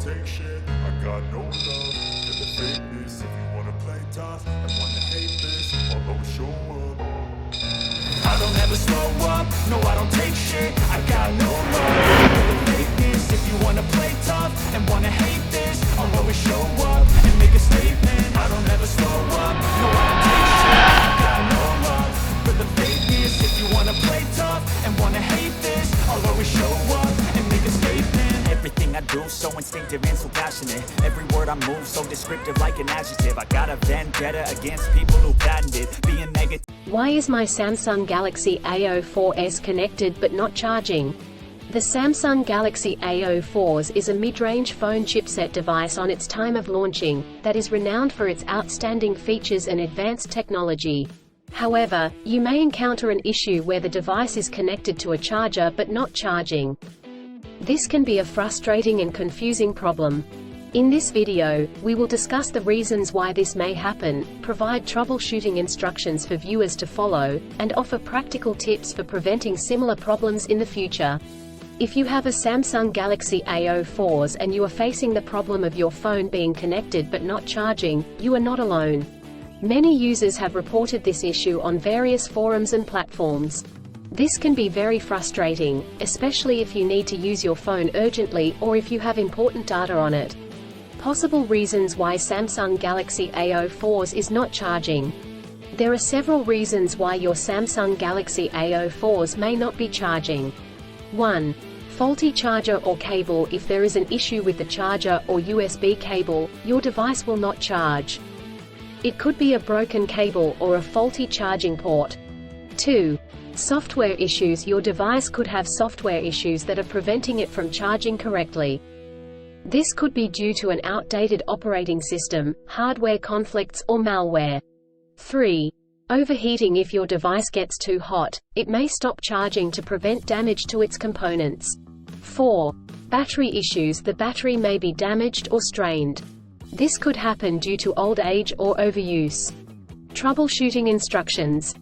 take shit. I got no love for the fakeness. If you wanna play tough and wanna hate this, I'll always show up. I don't ever slow up, no I don't take shit. I got no love for the fakeness. If you wanna play tough and wanna hate this, I'll always show up and make a statement. I don't ever slow up, no I don't take shit. I got no love for the fakeness. If you wanna play tough and wanna hate this, I'll always show up and make a statement. Everything I do so instinctive and so passionate. Every word I move so descriptive like an adjective. I got a vendetta against people who patented being negative. Why is my Samsung Galaxy A04s connected but not charging? The Samsung Galaxy A04s is a mid-range phone chipset device on its time of launching, that is renowned for its outstanding features and advanced technology. However, you may encounter an issue where the device is connected to a charger but not charging. This can be a frustrating and confusing problem. In this video, we will discuss the reasons why this may happen, provide troubleshooting instructions for viewers to follow, and offer practical tips for preventing similar problems in the future. If you have a Samsung Galaxy A04s and you are facing the problem of your phone being connected but not charging, you are not alone. Many users have reported this issue on various forums and platforms. This can be very frustrating, especially if you need to use your phone urgently or if you have important data on it. Possible reasons why Samsung Galaxy A04s is not charging. There are several reasons why your Samsung Galaxy A04s may not be charging. 1. Faulty charger or cable. If there is an issue with the charger or USB cable, your device will not charge. It could be a broken cable or a faulty charging port. 2. Software issues. Your device could have software issues that are preventing it from charging correctly. This could be due to an outdated operating system, hardware conflicts or malware. 3. Overheating. If your device gets too hot, it may stop charging to prevent damage to its components. 4. Battery issues. The battery may be damaged or strained. This could happen due to old age or overuse. Troubleshooting instructions.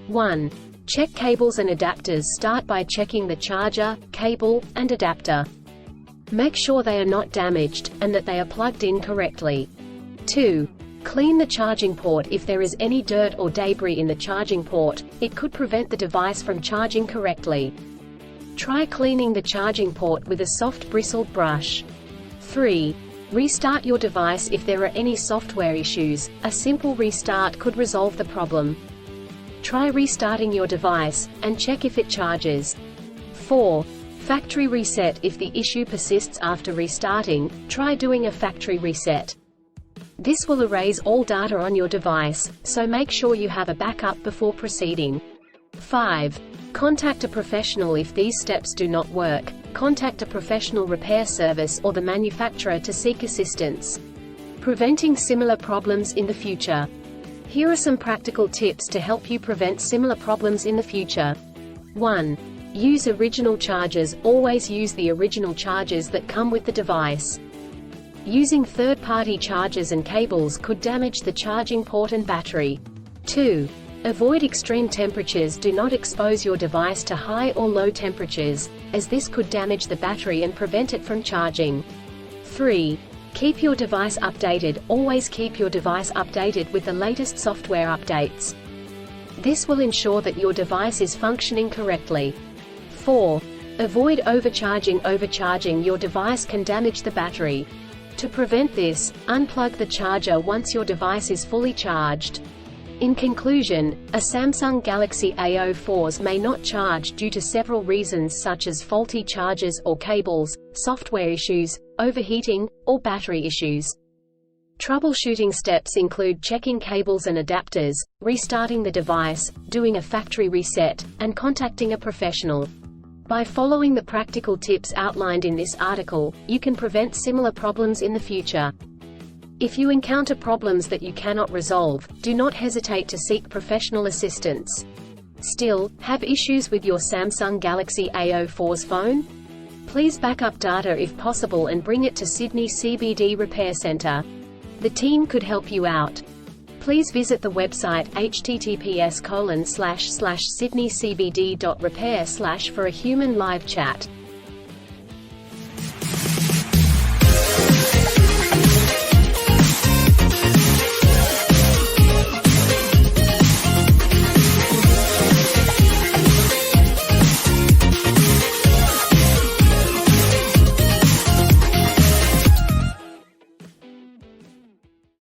1. Check cables and adapters. Start by checking the charger, cable, and adapter. Make sure they are not damaged, and that they are plugged in correctly. 2. Clean the charging port. If there is any dirt or debris in the charging port, it could prevent the device from charging correctly. Try cleaning the charging port with a soft bristled brush. 3. Restart your device. If there are any software issues, a simple restart could resolve the problem. Try restarting your device, and check if it charges. 4. Factory reset. If the issue persists after restarting, try doing a factory reset. This will erase all data on your device, so make sure you have a backup before proceeding. 5. Contact a professional. If these steps do not work, contact a professional repair service or the manufacturer to seek assistance. Preventing similar problems in the future. Here are some practical tips to help you prevent similar problems in the future. 1. Use original chargers. Always use the original chargers that come with the device. Using third-party chargers and cables could damage the charging port and battery. 2. Avoid extreme temperatures. Do not expose your device to high or low temperatures, as this could damage the battery and prevent it from charging. 3. Keep your device updated. Always keep your device updated with the latest software updates. This will ensure that your device is functioning correctly. 4. Avoid overcharging. Overcharging your device can damage the battery. To prevent this, unplug the charger once your device is fully charged. In conclusion, a Samsung Galaxy A04s may not charge due to several reasons such as faulty chargers or cables, software issues, overheating, or battery issues. Troubleshooting steps include checking cables and adapters, restarting the device, doing a factory reset, and contacting a professional. By following the practical tips outlined in this article, you can prevent similar problems in the future. If you encounter problems that you cannot resolve, do not hesitate to seek professional assistance. Still, have issues with your Samsung Galaxy A04s phone? Please back up data if possible and bring it to Sydney CBD Repair Centre. The team could help you out. Please visit the website https://sydneycbd.repair/ for a human live chat.